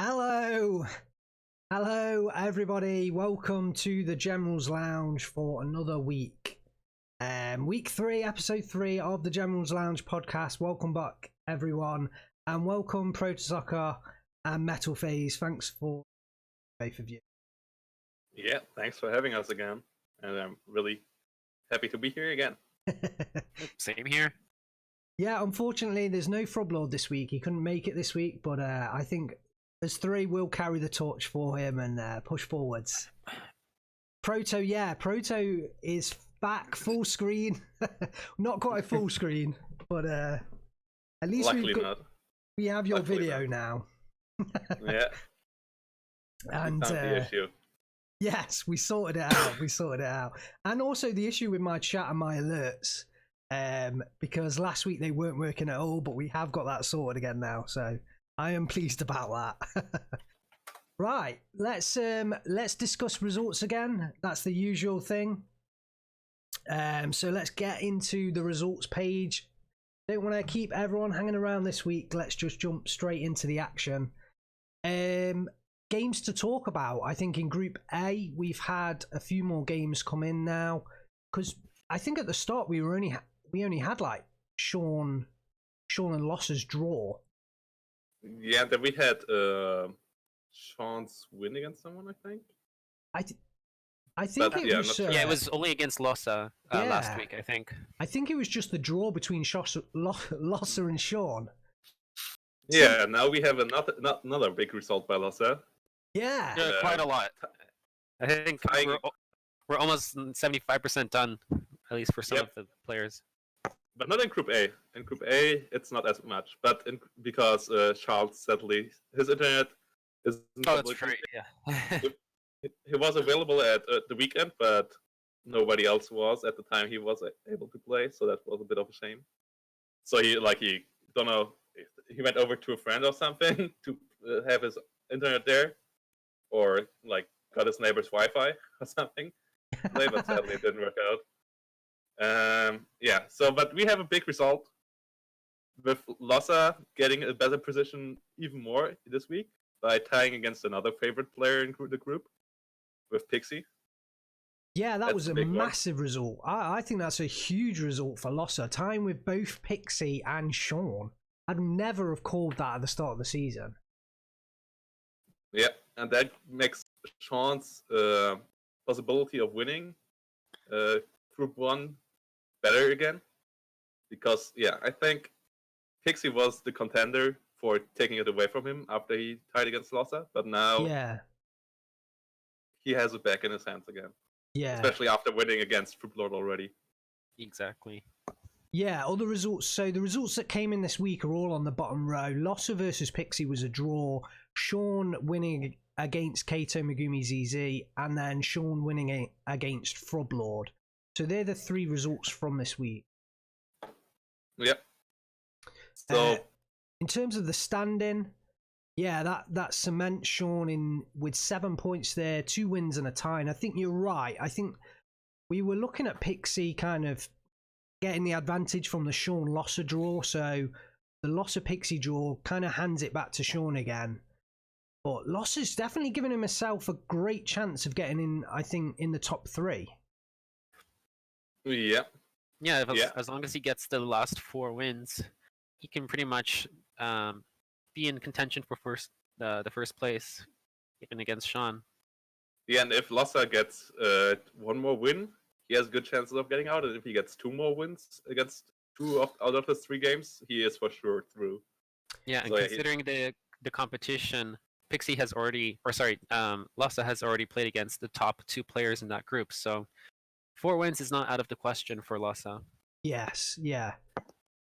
Hello, hello, everybody. Welcome to the General's Lounge for another week. Week 3, episode 3 of the General's Lounge podcast. Welcome back, everyone, and welcome Proto Soccer and Metal Phase. Thanks for both of you. Yeah, thanks for having us again, and I'm really happy to be here again. Same here. Yeah, unfortunately, there's no Froblord this week. He couldn't make it this week, but I think as 3 will carry the torch for him and push forwards. Proto is back full screen. Not quite full screen, but at least Luckily we have your Luckily video not. now. Yeah, And found the issue. yes, we sorted it out. And also the issue with my chat and my alerts, because last week they weren't working at all, but we have got that sorted again now, so I am pleased about that. Right, let's discuss results again. That's the usual thing. So let's get into the results page. Don't want to keep everyone hanging around this week. Let's just jump straight into the action. Games to talk about. I think in Group A we've had a few more games come in now, because I think at the start we only had like Sean and Loss's draw. Yeah, then we had Sean's win against someone, I think. I think But, it yeah, was. not sure. Yeah, it was only against Lossa last week, I think. I think it was just the draw between Losser and Sean. Yeah, now we have another big result by Lossa. Yeah. Yeah, quite a lot. I think Tying- we're almost 75% done, at least for some Yep. of the players. But not in Group A. In Group A, it's not as much. But because Charles, sadly, his internet is. Oh, that's right. Yeah. He was available at the weekend, but nobody else was at the time he was able to play, so that was a bit of a shame. So he don't know, he went over to a friend or something to have his internet there, or like got his neighbor's Wi-Fi or something. But sadly it didn't work out. Yeah. So, but we have a big result with Lossa getting a better position even more this week by tying against another favorite player in the group with Pixie. Yeah, that That's was a a big one. massive result. I think that's a huge result for Losser. Tying with both Pixie and Sean. I'd never have called that at the start of the season. Yeah, and that makes Sean's possibility of winning Group 1 better again. Because, yeah, I think Pixie was the contender for taking it away from him after he tied against Lossa, but now Yeah, he has it back in his hands again. yeah. Especially after winning against Fruitlord already. Exactly. Yeah, other results. So the results that came in this week are all on the bottom row. Losser versus Pixie was a draw. Sean winning against Kato Megumi ZZ, and then Sean winning against Froblord. So they're the 3 results from this week. Yep. So, In terms of the standing, yeah, that cements Sean in with 7 points there, 2 wins and a tie. And I think you're right. I think we were looking at Pixie kind of getting the advantage from the Sean Losser draw. So the Losser Pixie draw kind of hands it back to Sean again. But Losser's definitely given himself a great chance of getting in, I think, in the top 3. yeah. Yeah, Yeah. as long as he gets the last 4 wins, he can pretty much be in contention for the first place, even against Sean. Yeah, and if Lossa gets 1 more win, he has good chances of getting out. And if he gets 2 more wins against 2 out of his 3 games, he is for sure through. Yeah, and So, yeah, considering the competition, Pixie has already, Lossa has already played against the top 2 players in that group. So 4 wins is not out of the question for Lossa. Yes, yeah.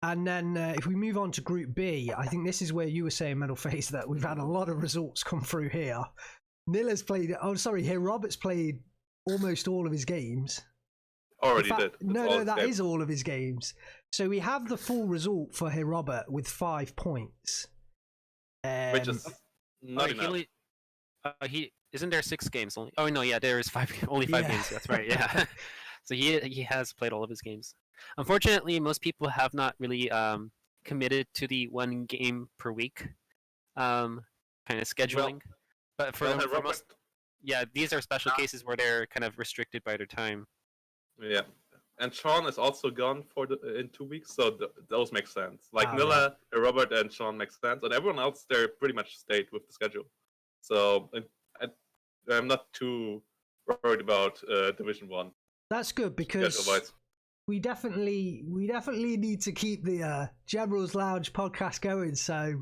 And then if we move on to Group B, I think this is where you were saying, Metal Face, that we've had a lot of results come through here. Nilla's played, here Robert's played almost all of his games. Already In fact, did. That's No, all that it's is all of his games. So we have the full result for here Robert with 5 points. which is not enough. He isn't there 6 games only. Oh no, yeah, there is 5 only 5 Yeah. games. That's right. Yeah. So he has played all of his games. Unfortunately, most people have not really committed to the 1 game per week kind of scheduling. But for Robert, most, yeah, these are special cases where they're kind of restricted by their time. yeah, and Sean is also gone in 2 weeks, so those make sense. Like Nilla, Robert, and Sean make sense, and everyone else they're pretty much stayed with the schedule. So I'm not too worried about Division 1. That's good because we definitely need to keep the General's Lounge podcast going. So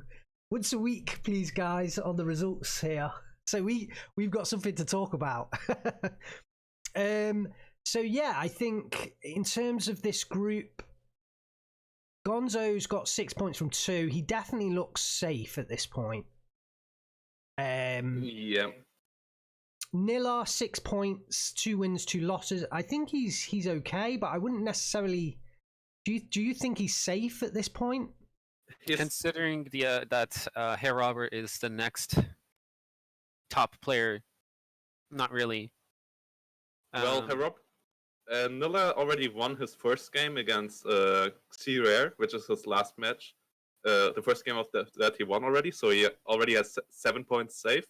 once a week, please, guys, on the results here. So we've got something to talk about. So yeah, I think in terms of this group, Gonzo's got 6 points from 2. He definitely looks safe at this point. Yeah. Nilla 6 points, 2 wins, 2 losses. I think he's okay, but I wouldn't necessarily. Do you think he's safe at this point? Considering that Herr Robert is the next top player, not really. Well, Herr Robert, Nilla already won his first game against C Rare, which is his last match. The first game of that he won already, so he already has 7 points safe.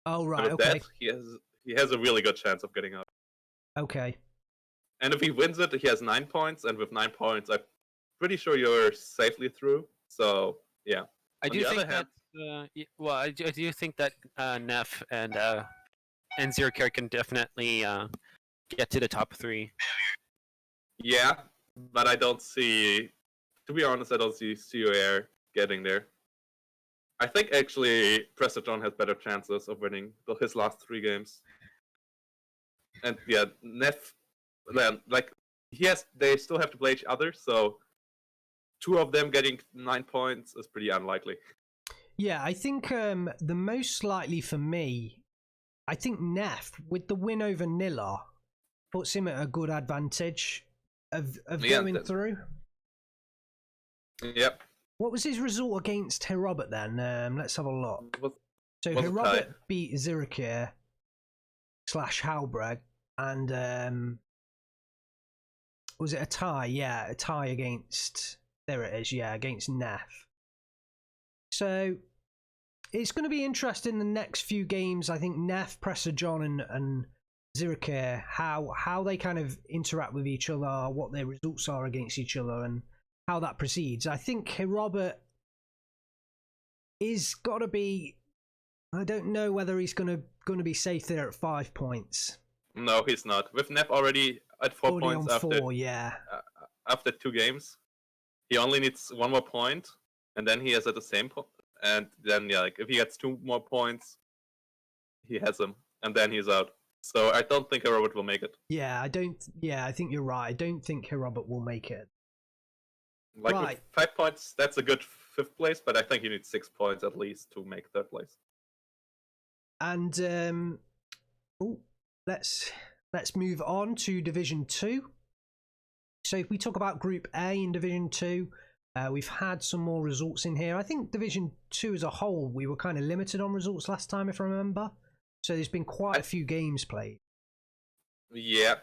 Oh right, and with okay. That, he has a really good chance of getting out. Okay. And if he wins it, he has 9 points, and with 9 points, I'm pretty sure you're safely through. So yeah. I do think that. Well, I do think that Neff and Zero Care can definitely get to the top 3. Yeah, but I don't see. To be honest, I don't see COR getting there. I think actually Presta John has better chances of winning his last 3 games. And yeah, Neff, like they still have to play each other, so 2 of them getting 9 points is pretty unlikely. Yeah, I think the most likely for me, I think Neff with the win over Nilla puts him at a good advantage of going through. Yep. What was his result against Herobert then? Let's have a look. So Herobert beat Zirikir / Halbreg, and was it a tie? Yeah, a tie against. There it is. Yeah, against Neff. So it's going to be interesting the next few games. I think Neff, Pressa John, and Zirikir, how they kind of interact with each other, what their results are against each other, and how that proceeds. I think Herobert is got to be. I don't know whether he's going to be safe there at 5 points. No, he's not. With Neff already at 4 points after 4, yeah. After 2 games, he only needs 1 more point, and then he is at the same point. And then like if he gets 2 more points, he has him, and then he's out. So I don't think Herobert will make it. Yeah, I don't. Yeah, I think you're right. I don't think Herobert will make it. Like with 5 points, that's a good 5th place, but I think you need 6 points at least to make 3rd place. And let's move on to Division 2. So if we talk about Group A in Division 2, we've had some more results in here. I think Division 2 as a whole, we were kind of limited on results last time, if I remember. So there's been quite a few games played. Yeah.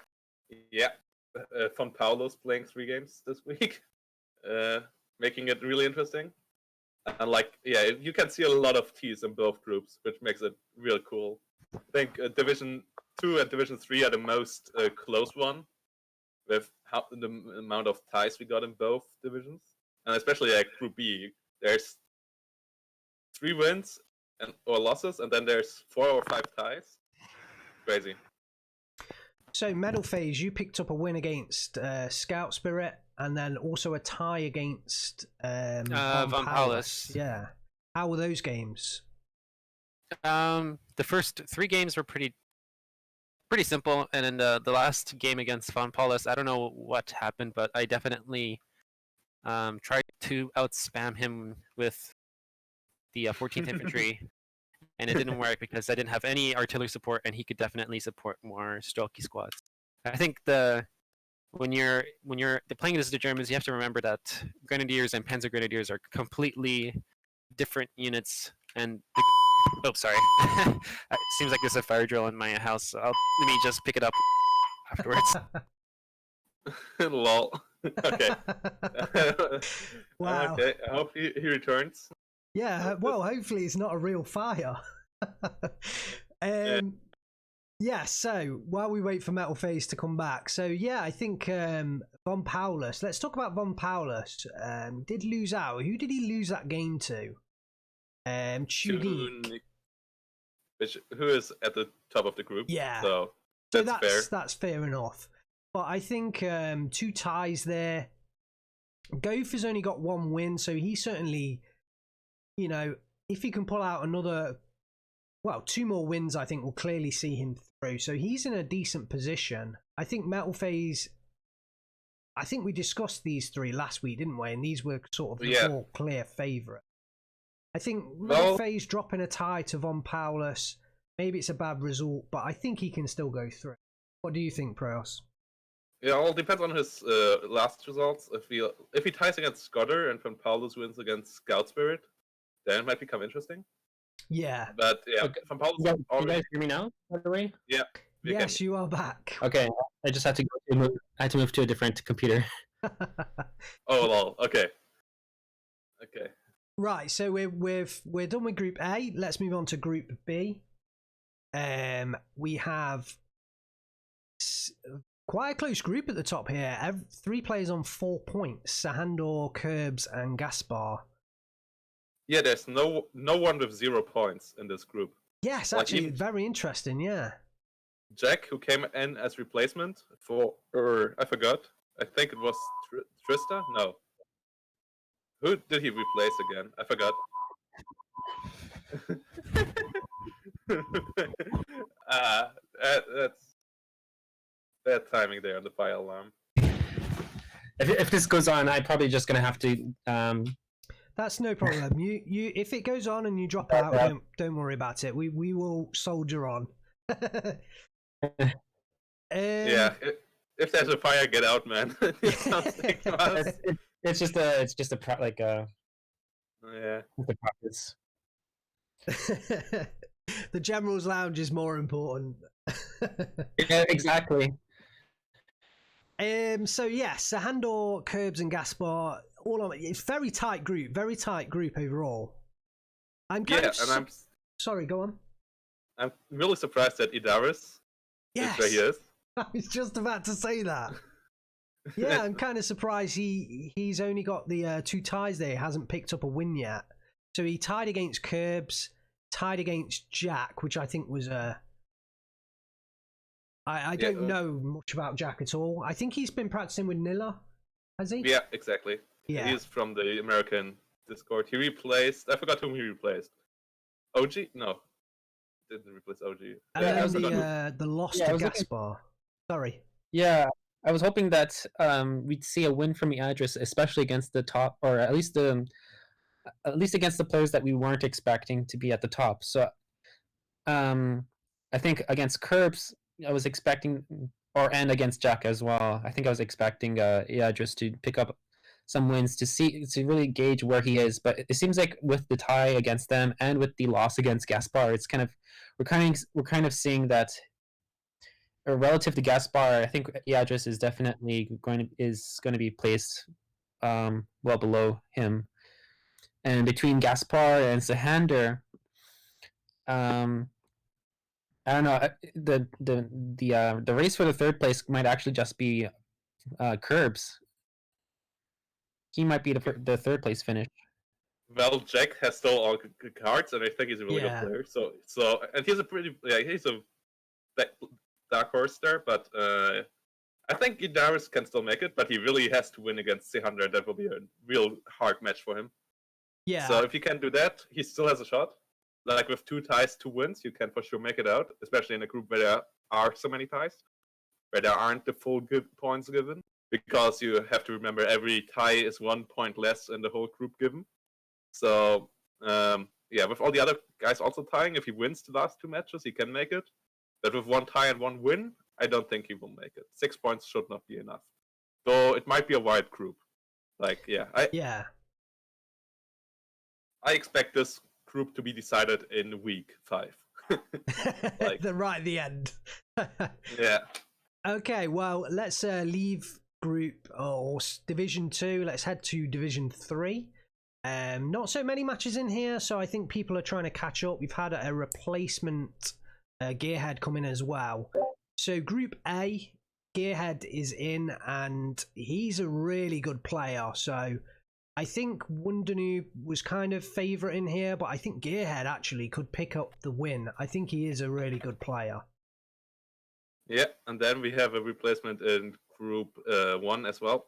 Von Paulo's playing 3 games this week, making it really interesting. And you can see a lot of T's in both groups, which makes it real cool. I think Division 2 and Division 3 are the most close one, with the amount of ties we got in both divisions. And especially Group B, there's 3 wins or losses, and then there's 4 or 5 ties. Crazy. So, Medal Phase, you picked up a win against Scout Spirit, and then also a tie against Von Palace. Yeah. How were those games? The first 3 games were pretty simple, and then the last game against Von Palace, I don't know what happened, but I definitely tried to outspam him with the 14th Infantry, and it didn't work because I didn't have any artillery support, and he could definitely support more Strelky squads. I think when you're playing against the Germans, you have to remember that Grenadiers and Panzer Grenadiers are completely different units, and sorry. It seems like there's a fire drill in my house, so let me just pick it up afterwards. Lol. Okay. Wow. Okay, I hope he returns. Yeah, well, hopefully it's not a real fire. Yeah, so while we wait for Metal Phase to come back, so yeah, I think Von Paulus. Let's talk about Von Paulus. Did lose out. Who did he lose that game to? Tunique. Who is at the top of the group. Yeah. So that's fair. That's fair enough. But I think 2 ties there. Goaf has only got 1 win, so he certainly, you know, if he can pull out another, well, 2 more wins, I think will clearly see him through. So he's in a decent position. I think Metal Phase, I think we discussed these 3 last week, didn't we? And these were sort of the 4 clear favourite. I think Metal Phase dropping a tie to Von Paulus, maybe it's a bad result, but I think he can still go through. What do you think, Preos? Yeah, all depends on his last results. If he ties against Scudder and Von Paulus wins against Scout Spirit, then it might become interesting. Yeah. But yeah, okay. Von Paulus. You guys hear me now, by the way? Yeah. Yes, you are back. Okay, I just had to move. I had to move to a different computer. Oh, lol. Okay. Okay. Right, so we're done with Group A. Let's move on to Group B. We have quite a close group at the top here. 3 players on 4 points: Sahandor, Curbs, and Gaspar. Yeah, there's no one with 0 points in this group. Yes, Like actually, even very interesting. Yeah. Jack, who came in as replacement for, I forgot. I think it was Trista. No. Who did he replace again? I forgot. That's bad timing there on the fire alarm. If this goes on, I'm probably just gonna have to. That's no problem. You if it goes on and you drop out, don't worry about it. We will soldier on. Yeah, if there's a fire, get out, man. It sounds like us. It's just a Yeah. the practice. The General's Lounge is more important. Yeah, exactly. So yes, Sahandor, Curbs, and Gaspar. All on it's very tight group overall. I'm sorry. Go on. I'm really surprised that Idaris is where he is. I was just about to say that. Yeah, I'm kind of surprised he's only got the 2 ties there. He hasn't picked up a win yet. So he tied against Curbs, tied against Jack, which I think was I don't know much about Jack at all. I think he's been practicing with Nilla, has he? Yeah, exactly. Yeah. He's from the American Discord. He replaced, I forgot whom he replaced. OG? No. Didn't replace OG. And Yeah, then the loss to Gaspar. Sorry. Yeah, I was hoping that we'd see a win from Iadris, especially against the top, or at least against the players that we weren't expecting to be at the top. So, I think against Curbs, I was expecting, and against Jack as well. I think I was expecting Iadris to pick up some wins to really gauge where he is. But it seems like with the tie against them and with the loss against Gaspar, it's we're kind of seeing that. Relative to Gaspar, I think Iadris is definitely going to be placed well below him. And between Gaspar and Sahander, I don't know. The race for the 3rd place might actually just be Curbs. He might be the 3rd place finish. Well, Jack has still all good cards, and I think he's a really good player. So, and he's he's a dark horse there, but I think Idaris can still make it, but he really has to win against Sahander. That will be a real hard match for him. Yeah. So if he can do that, he still has a shot. Like with 2 ties, 2 wins, you can for sure make it out, especially in a group where there are so many ties, where there aren't the full points given, because you have to remember every tie is 1 point less in the whole group given. So, yeah, with all the other guys also tying, if he wins the last 2 matches, he can make it. But with 1 tie and 1 win, I don't think he will make it. 6 points should not be enough. Though it might be a wide group. Like, yeah. I expect this group to be decided in week 5. Right at the end. Yeah. Okay, well, let's leave group or Division 2. Let's head to Division 3. Not so many matches in here, so I think people are trying to catch up. We've had a replacement Gearhead come in as well. So Group A, Gearhead is in, and he's a really good player. So I think Wondernoob was kind of favourite in here, but I think Gearhead actually could pick up the win. I think he is a really good player. Yeah, and then we have a replacement in Group 1 as well.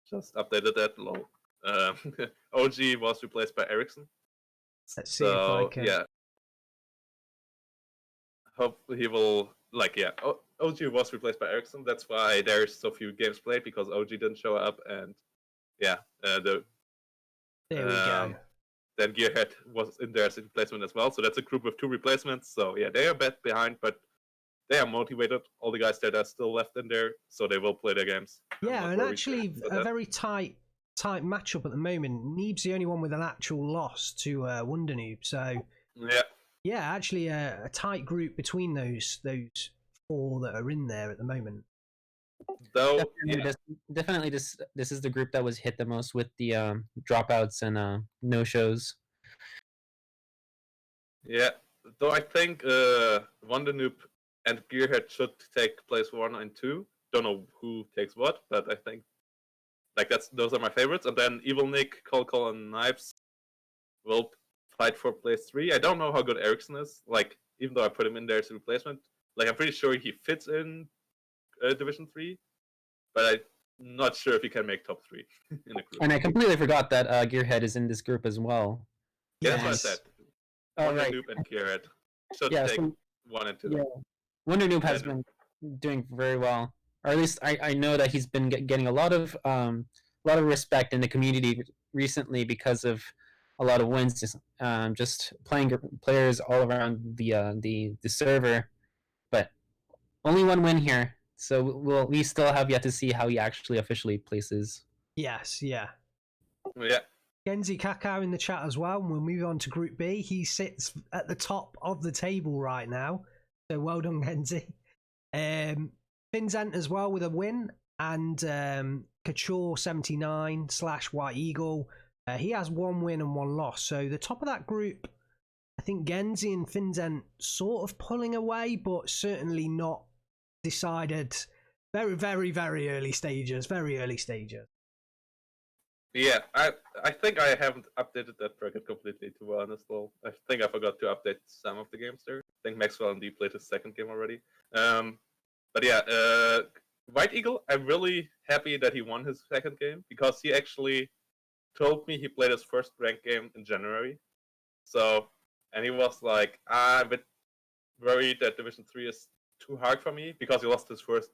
Just updated that low. OG was replaced by Ericsson. Let's see if I can. Yeah. Hope he will OG was replaced by Ericsson. That's why there's so few games played, because OG didn't show up, and there we go. Then Gearhead was in there as a replacement as well. So that's a group with 2 replacements. So yeah, they are a bit behind, but they are motivated. All the guys that are still left in there, so they will play their games. Yeah, and actually a very tight matchup at the moment. Neeb's the only one with an actual loss to Wondernoob. So yeah, actually a tight group between those 4 that are in there at the moment. Though definitely this is the group that was hit the most with the dropouts and no shows. Yeah, though I think Wondernoop and Gearhead should take place 1 and 2. Don't know who takes what, but I think those are my favorites. And then Evil Nick, Call, and Knives will fight for place 3. I don't know how good Ericsson is. Even though I put him in there as a replacement, I'm pretty sure he fits in Division 3, but I'm not sure if he can make top 3 in the group. And I completely forgot that Gearhead is in this group as well. Yeah, that's what I said. Wondernoop and Gearhead should take 1 and 2. Yeah. Wondernoop has been doing very well, or at least I know that he's been getting a lot of respect in the community recently because of a lot of wins, just playing players all around the server. But only 1 win here, so we still have yet to see how he actually officially places. Yes, yeah. Yeah. Genzi Kakao in the chat as well. We'll move on to Group B. He sits at the top of the table right now. So well done, Genzi. Finzant as well with a win. And Couture79 / White Eagle. He has 1 win and 1 loss. So the top of that group, I think Genzi and Finzant sort of pulling away, but certainly not decided. Very, very, very early stages. Very early stages. Yeah, I think I haven't updated that bracket completely, to be honest. Well, I think I forgot to update some of the games there. I think Maxwell and D played his 2nd game already. But yeah, White Eagle, I'm really happy that he won his 2nd game, because he actually told me he played his 1st ranked game in January. So, and he was like, I'm a bit worried that Division 3 is too hard for me, because he lost his 1st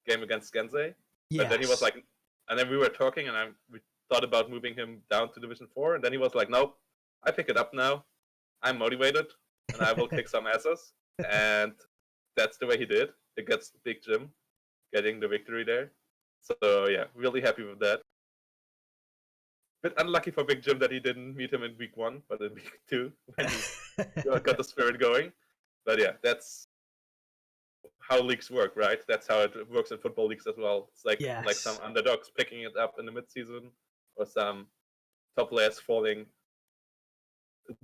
game against Gensei. Yes. But then he was like, and then we were talking, and we thought about moving him down to Division 4, and then he was like, nope, I pick it up now. I'm motivated, and I will kick some asses. And that's the way he did against Big Jim, getting the victory there. So yeah, really happy with that. Bit unlucky for Big Jim that he didn't meet him in week 1, but in week 2, when he got the spirit going. But yeah, that's how leagues work, right? That's how it works in football leagues as well. It's like some underdogs picking it up in the midseason, or some top players falling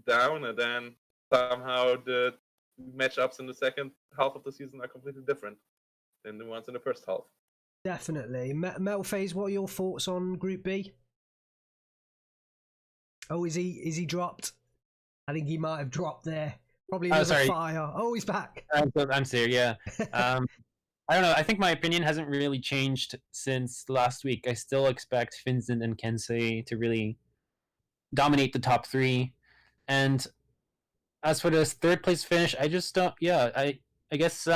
down, and then somehow the matchups in the second half of the season are completely different than the ones in the first half. Definitely. Metal Phase, what are your thoughts on Group B? Oh, is he dropped? I think he might have dropped there. Probably another fire. Oh, he's back. I'm serious, yeah. I don't know. I think my opinion hasn't really changed since last week. I still expect Finzant and Kensei to really dominate the top 3. And as for this 3rd place finish, I just don't. Yeah, I guess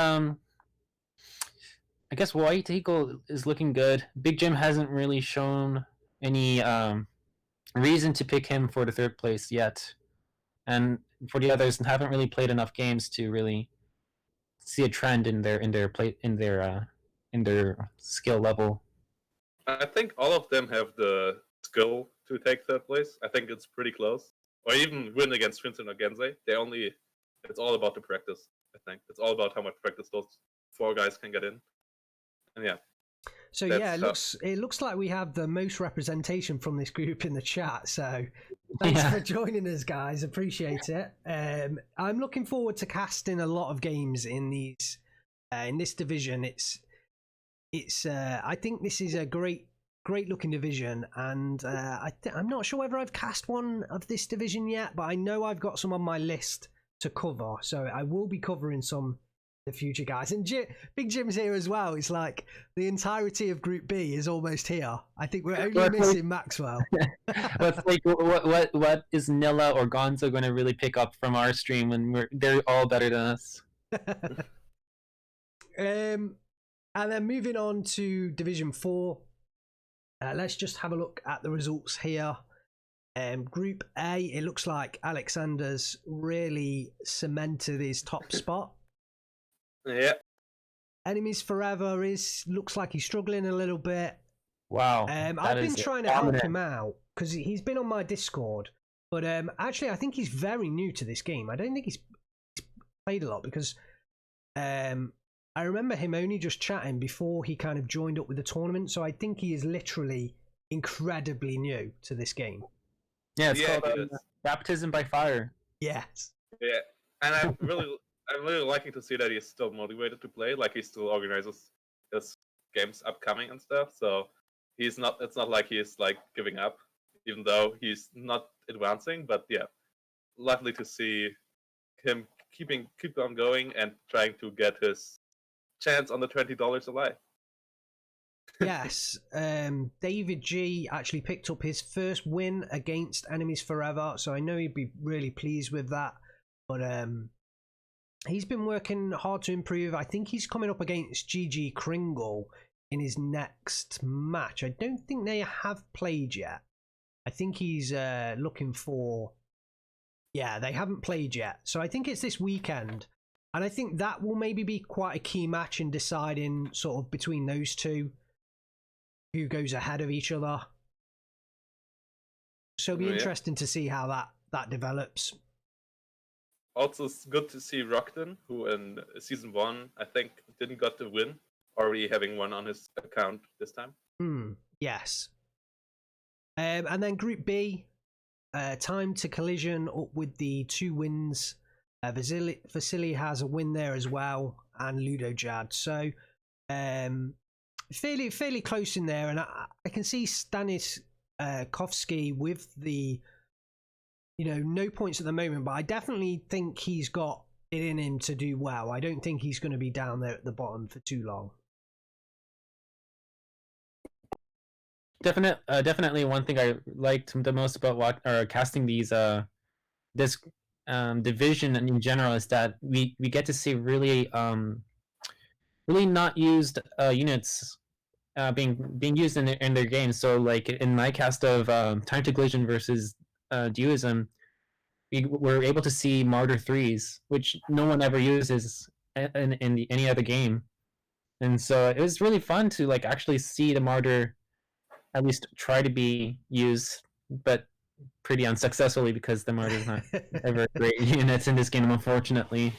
White Eagle is looking good. Big Jim hasn't really shown any reason to pick him for the 3rd place yet, and for the others, haven't really played enough games to really see a trend in their skill level. I think all of them have the skill to take 3rd place. I think it's pretty close, or even win against Vincent or Gensei. It's all about the practice. I think it's all about how much practice those 4 guys can get in. And yeah. So That's yeah, tough. it looks like we have the most representation from this group in the chat. So thanks for joining us, guys. Appreciate it. I'm looking forward to casting a lot of games in these in this division. It's I think this is a great looking division, and I'm not sure whether I've cast one of this division yet, but I know I've got some on my list to cover. So I will be covering some the future, guys. And Big Jim's here as well. It's like the entirety of Group B is almost here. I think we're only missing Maxwell. What's like what is Nilla or Gonzo going to really pick up from our stream when they're all better than us? And then moving on to Division 4. Let's just have a look at the results here. Group A, it looks like Alexander's really cemented his top spot. Yeah. Enemies Forever looks like he's struggling a little bit. Wow. I've been trying to help him out because he's been on my Discord, but actually I think he's very new to this game. I don't think he's played a lot because I remember him only just chatting before he kind of joined up with the tournament, so I think he is literally incredibly new to this game. Yeah, it's called Baptism by Fire. Yes. Yeah, and I'm really liking to see that he's still motivated to play. Like, he still organizes his games upcoming and stuff. So it's not like he's like giving up, even though he's not advancing. But yeah, lovely to see him keep on going and trying to get his chance on the $20 alive. Yes, David G actually picked up his first win against Enemies Forever, so I know he'd be really pleased with that. But he's been working hard to improve. I think he's coming up against GG Kringle in his next match. I don't think they have played yet. I think he's looking for... Yeah, they haven't played yet. So I think it's this weekend. And I think that will maybe be quite a key match in deciding sort of between those two who goes ahead of each other. So it'll be interesting to see how that develops. Also, it's good to see Rockton, who in Season 1, I think, didn't got the win, already having one on his account this time. Yes. And then Group B, Time to Collision up with the 2 wins. Vasily has a win there as well, and Ludojad. So fairly close in there, and I can see Stanis Kovsky with the no points at the moment, but I definitely think he's got it in him to do well. I don't think he's going to be down there at the bottom for too long. Definitely one thing I liked the most about casting these this division in general is that we get to see really not used units being used in their games. So like in my cast of Time to Collision versus Duism, we were able to see Martyr 3s, which no one ever uses in any other game. And so it was really fun to like actually see the Martyr at least try to be used, but pretty unsuccessfully because the Martyr's not ever great units in this game, unfortunately.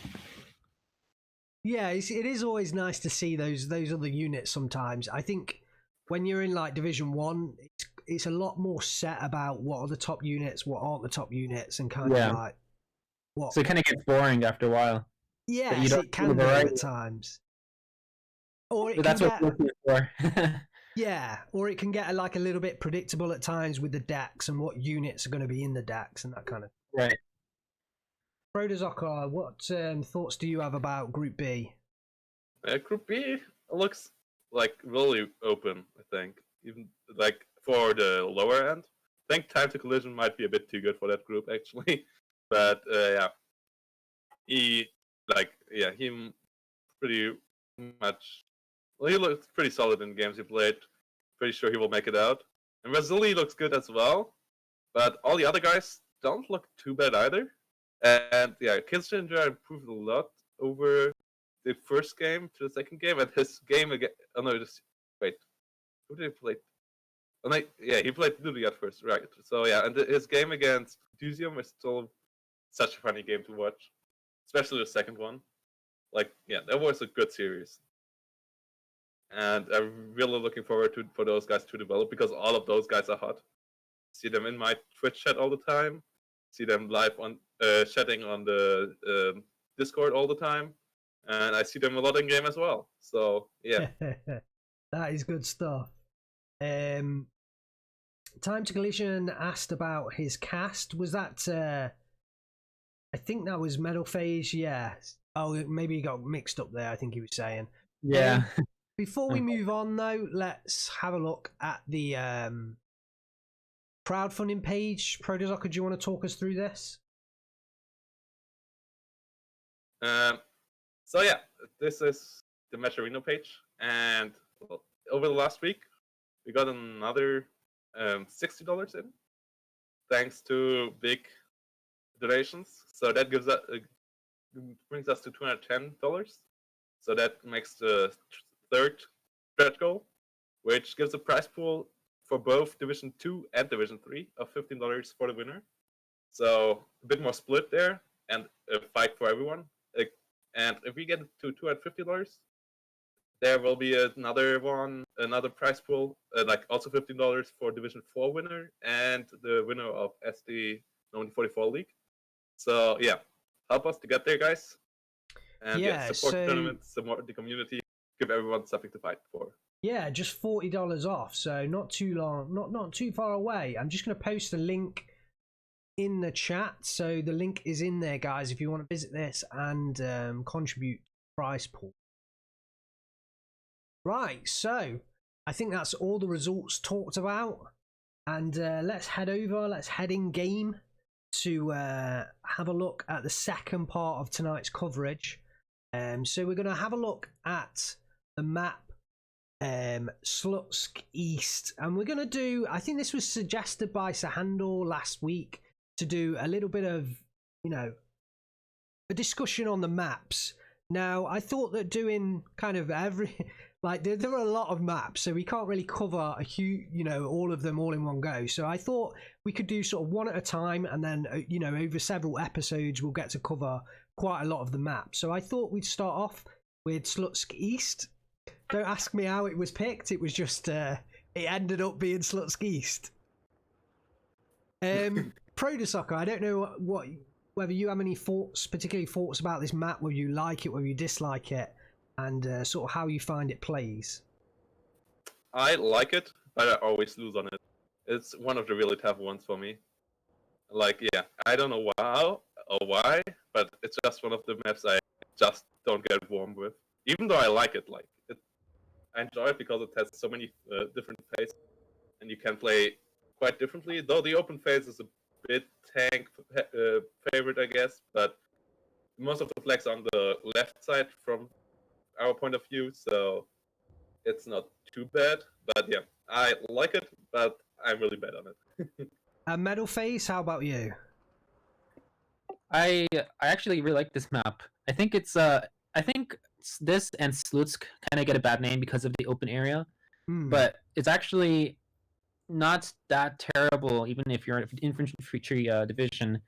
Yeah, it is always nice to see those other units sometimes. I think when you're in like Division 1, it's a lot more set about what are the top units, what aren't the top units, and kind of like what. So it kind of gets boring after a while. Yes, it can do at times. Or it that's what we're looking for. Yeah, or it can get like a little bit predictable at times with the decks and what units are going to be in the decks and that kind of thing. Right. Frodozokar, what thoughts do you have about Group B? Group B looks like really open, I think. Even like for the lower end. I think Time to Collision might be a bit too good for that group, actually. But yeah. He pretty much... Well, he looks pretty solid in games he played. Pretty sure he will make it out. And Vasily looks good as well. But all the other guys don't look too bad either. And yeah, Kissinger improved a lot over the first game to the second game. And his game again... Oh no, wait. Who did he play? Oh, no, yeah, he played Ludy at first, right. So yeah, and his game against Dusium is still such a funny game to watch. Especially the second one. Like, yeah, that was a good series. and I'm really looking forward for those guys to develop because all of those guys are hot. See them in my Twitch chat all the time. See them live on chatting on the Discord all the time, and I see them a lot in game as well. So yeah, that is good stuff. Time to Collision asked about his cast. Was that? I think that was Metal Phase. Yeah. Oh, maybe he got mixed up there. I think he was saying. Yeah. Before we move on, though, let's have a look at the crowdfunding page. Protozoccer, do you want to talk us through this? So yeah, this is the Metrorino page, and over the last week, we got another $60 in, thanks to big donations. So that gives us brings us to $210. So that makes the third stretch goal, which gives a prize pool for both Division 2 and Division 3 of $15 for the winner. So a bit more split there, and a fight for everyone. And if we get to $250, there will be another prize pool, like also $15 for Division 4 winner and the winner of SD 1944 League. So yeah, help us to get there, guys. And support the tournament, support the community, give everyone something to fight for. Yeah, just $40 off, so not too long, not too far away. I'm just going to post the link in the chat, so the link is in there, guys, if you want to visit this and contribute to the prize pool. Right, so I think that's all the results talked about, and let's head in game to have a look at the second part of tonight's coverage. So we're going to have a look at the map Slutsk East, and we're going to do, I think this was suggested by Sahandor last week, to do a little bit of, a discussion on the maps. Now, I thought that doing kind of every, like, there are a lot of maps, so we can't really cover a huge, all of them all in one go. So I thought we could do sort of one at a time, and then, over several episodes, we'll get to cover quite a lot of the maps. So I thought we'd start off with Slutsk East. Don't ask me how it was picked. It was just, it ended up being Slutsk East. Protozoccer, I don't know whether you have any particular thoughts about this map, whether you like it, whether you dislike it, and sort of how you find it plays. I like it, but I always lose on it. It's one of the really tough ones for me. Like, yeah, I don't know how or why, but it's just one of the maps I just don't get warm with. Even though I like it, I enjoy it because it has so many different phases, and you can play quite differently. Though the open phase is a bit tank favorite, I guess, but most of the flags are on the left side from our point of view, so it's not too bad. But yeah, I like it, but I'm really bad on it. Metal Phase, how about you? I actually really like this map. I think this and Slutsk kind of get a bad name because of the open area, but it's actually not that terrible, even if you're in infantry division.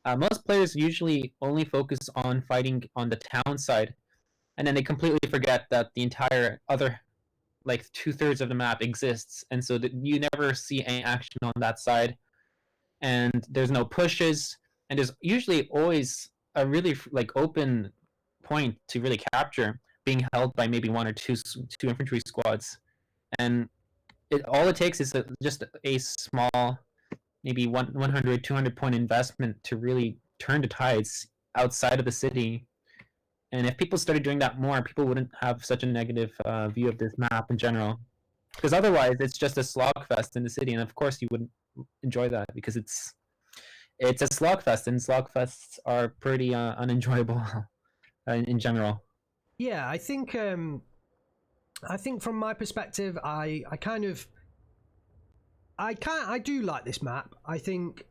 Most players usually only focus on fighting on the town side, and then they completely forget that the entire other, like 2/3 of the map exists, and so that you never see any action on that side, and there's no pushes, and there's usually always a really open point to really capture, being held by maybe one or two infantry squads, and all it takes is just a small, maybe 100, 200 point investment to really turn the tides outside of the city. And if people started doing that more, people wouldn't have such a negative view of this map in general. Because otherwise, it's just a slogfest in the city, and of course you wouldn't enjoy that because it's a slogfest, and slogfests are pretty unenjoyable in general. Yeah, I think from my perspective, I do like this map. I think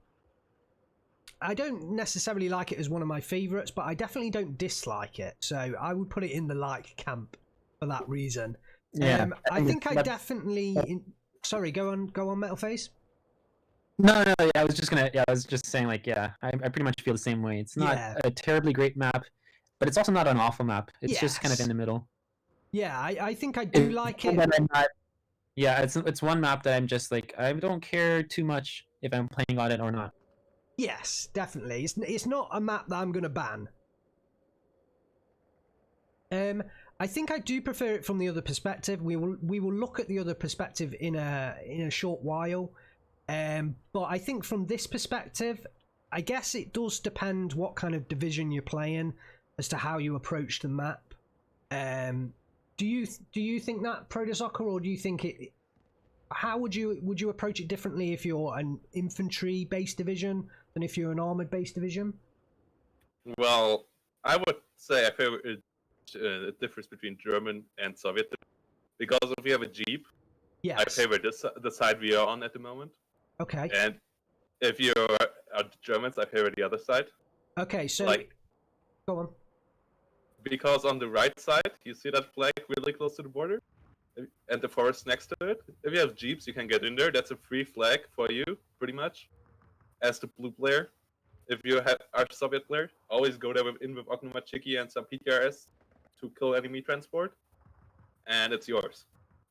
I don't necessarily like it as one of my favorites, but I definitely don't dislike it. So I would put it in the like camp for that reason. Yeah, I think I definitely. Sorry, go on, Metal Face. No, yeah, I was just saying, I pretty much feel the same way. It's not a terribly great map, but it's also not an awful map. It's just kind of in the middle. Yeah, I think I do like one it. that I'm not- yeah, it's one map that I'm just like I don't care too much if I'm playing on it or not. Yes, definitely. It's not a map that I'm going to ban. I think I do prefer it from the other perspective. We will look at the other perspective in a short while. But I think from this perspective, I guess it does depend what kind of division you're playing as to how you approach the map. Do you think that Protosoccer, or do you think it? How would you approach it differently if you're an infantry based division than if you're an armored based division? Well, I would say I favor the difference between German and Soviet, because if we have a Jeep, I Yes. favor the side we are on at the moment, Okay. and if you're Germans, I favor the other side. Okay. So, Like, go on. because on the right side, you see that flag really close to the border, and the forest next to it. If you have Jeeps, you can get in there. That's a free flag for you, pretty much, as the blue player. If you are Soviet player, always go there with Ognumachiki and some PTRS to kill enemy transport, and it's yours.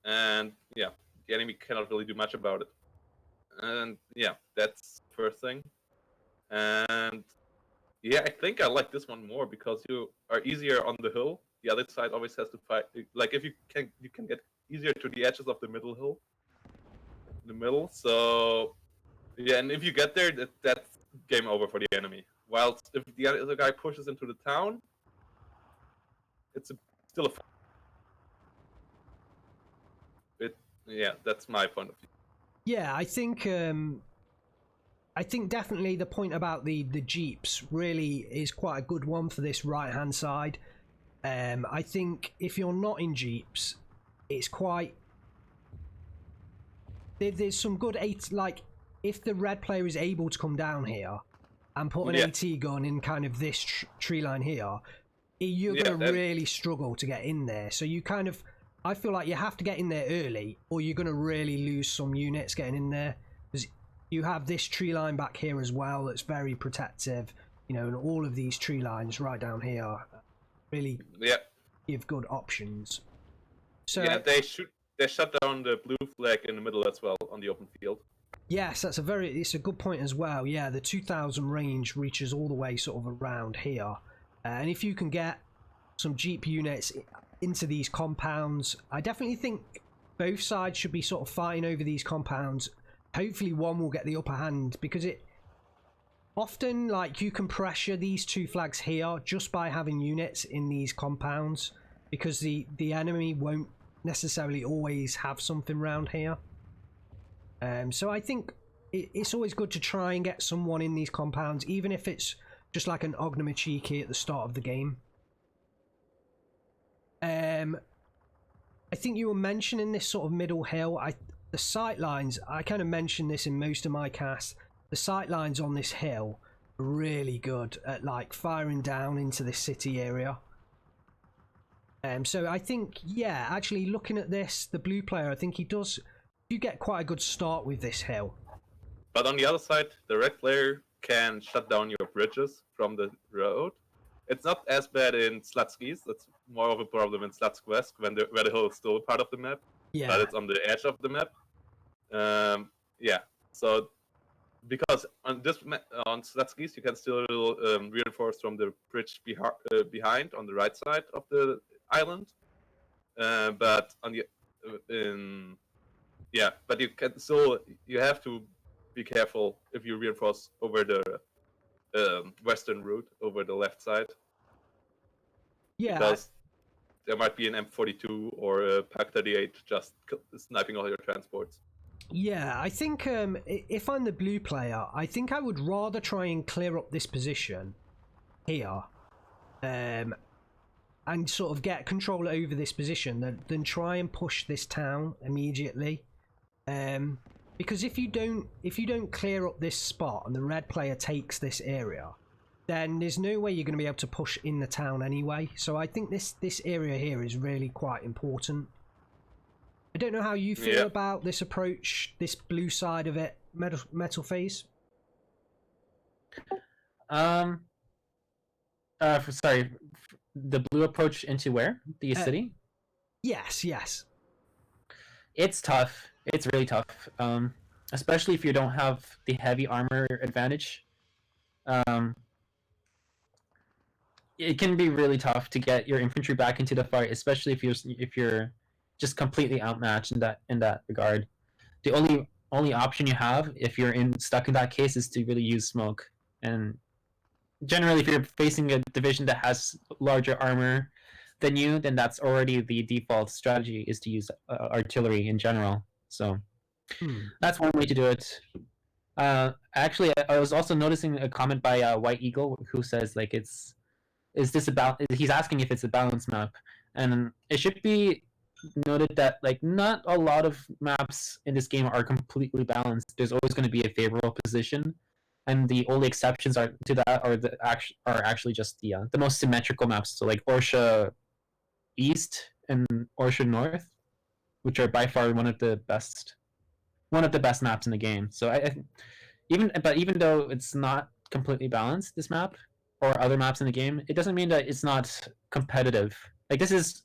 And yeah, the enemy cannot really do much about it. And yeah, that's the first thing. And yeah, I think I like this one more because you are easier on the hill. The other side always has to fight. Like if you can get easier to the edges of the middle hill, the middle. So yeah, and if you get there, that's game over for the enemy. Whilst if the other guy pushes into the town, it's still a fight. Yeah, that's my point of view. Yeah, I think definitely the point about the Jeeps really is quite a good one for this right hand side. I think if you're not in Jeeps, it's quite there's some good like if the red player is able to come down here and put an AT gun in kind of this tree line here, you're going to really struggle to get in there. So you kind of, I feel like you have to get in there early, or you're going to really lose some units getting in there, because you have this tree line back here as well that's very protective, you know, and all of these tree lines right down here really give good options. So yeah, they shut down the blue flag in the middle as well on the open field. Yes, it's a good point as well. Yeah, the 2000 range reaches all the way sort of around here, and if you can get some Jeep units into these compounds, I definitely think both sides should be sort of fighting over these compounds. Hopefully one will get the upper hand, because it often, like, you can pressure these two flags here just by having units in these compounds, because the enemy won't necessarily always have something around here. So I think it's always good to try and get someone in these compounds, even if it's just like an Ognumachiki at the start of the game. I think you were mentioning this sort of middle hill. The sight lines, I kind of mentioned this in most of my casts. The sight lines on this hill are really good at like firing down into the city area. So I think, yeah, actually looking at this, the blue player, I think you get quite a good start with this hill. But on the other side, the red player can shut down your bridges from the road. It's not as bad in Slutskis. That's more of a problem in Slutsk West, where the hill is still part of the map. Yeah. But it's on the edge of the map. Yeah. So because on Slutskis, you can still reinforce from the bridge behind on the right side of the island. But on the yeah, but you can still, you have to be careful if you reinforce over the western route, over the left side. Yeah. Because there might be an M42 or a Pak-38 just sniping all your transports. Yeah, I think if I'm the blue player, I think I would rather try and clear up this position here, and sort of get control over this position than try and push this town immediately. Because if you don't clear up this spot and the red player takes this area, then there's no way you're going to be able to push in the town anyway. So I think this area here is really quite important. I don't know how you feel about this approach, this blue side of it, Metal Phase. Sorry, the blue approach into where? The city? Yes. It's tough. It's really tough. Especially if you don't have the heavy armor advantage. It can be really tough to get your infantry back into the fight, especially if you're just completely outmatched in that regard. The only option you have if you're stuck in that case is to really use smoke. And generally, if you're facing a division that has larger armor than you, then that's already the default strategy, is to use artillery in general. So that's one way to do it. Actually, I was also noticing a comment by White Eagle who says like is this about? He's asking if it's a balance map, and it should be noted that like not a lot of maps in this game are completely balanced. There's always going to be a favorable position, and the only exceptions to that are actually just the most symmetrical maps. So like Orsha East and Orsha North, which are by far one of the best maps in the game. So even though it's not completely balanced, this map or other maps in the game, it doesn't mean that it's not competitive. Like this is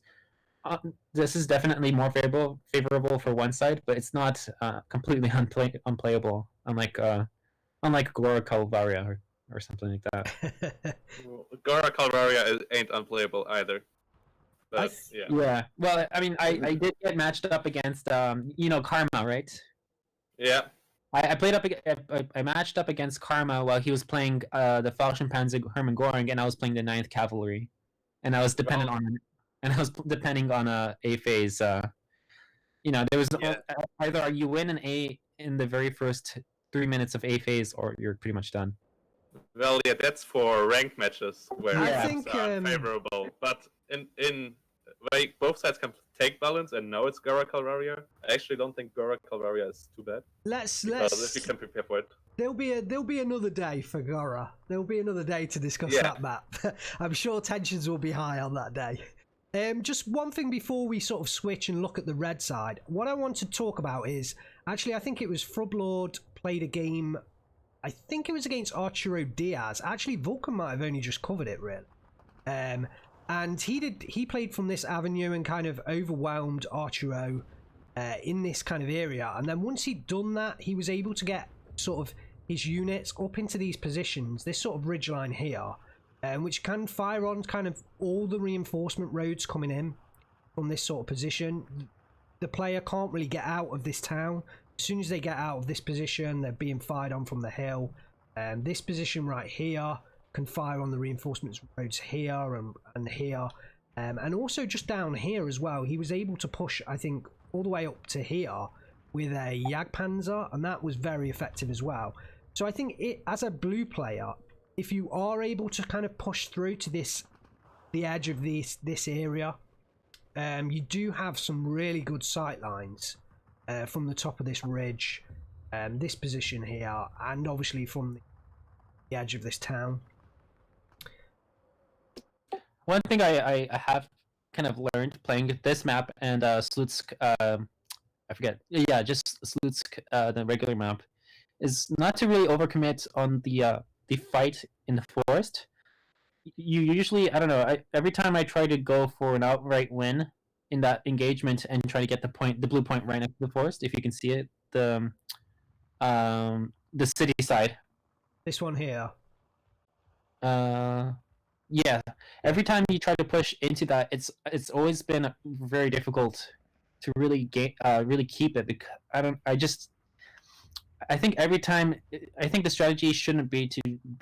definitely more favorable for one side, but it's not completely unplayable. Unlike Gora Calvaria or something like that. Gora Calvaria ain't unplayable either. But, yeah. Yeah. Well, I mean, I did get matched up against Karma, right? Yeah. I matched up against Karma while he was playing the Fallschirmpanzer Hermann Göring, and I was playing the 9th Cavalry, and I was depending on a phase. There was either you win in the very first 3 minutes of a phase, or you're pretty much done. Well, yeah, that's for ranked matches where I it's favorable. But in like both sides can take balance and know it's Gora Calvaria. I actually don't think Gora Calvaria is too bad. Let's if you can prepare for it. There'll be another day for Gora. There'll be another day to discuss that map. I'm sure tensions will be high on that day. Just one thing before we sort of switch and look at the red side. What I want to talk about is actually I think it was Frublord played a game. I think it was against Arturo Diaz. Actually, Vulcan might have only just covered it, really. And he played from this avenue and kind of overwhelmed Arturo in this kind of area. And then once he'd done that, he was able to get sort of his units up into these positions, this sort of ridgeline here, which can fire on kind of all the reinforcement roads coming in from this sort of position. The player can't really get out of this town. As soon as they get out of this position, they're being fired on from the hill. This position right here can fire on the reinforcements roads here and here. And also just down here as well, he was able to push, I think, all the way up to here with a Jagdpanzer, and that was very effective as well. So I think as a blue player, if you are able to kind of push through to the edge of this area, you do have some really good sight lines from the top of this ridge, this position here, and obviously from the edge of this town. One thing I have kind of learned playing this map and Slutsk, I forget, yeah, just Slutsk, the regular map, is not to really overcommit on the fight in the forest. You usually, I don't know, every time I try to go for an outright win in that engagement and try to get the blue point right next to the forest, if you can see it, the city side. This one here. Yeah. Every time you try to push into that, it's always been very difficult to really keep it. Because I think every time, I think the strategy shouldn't be to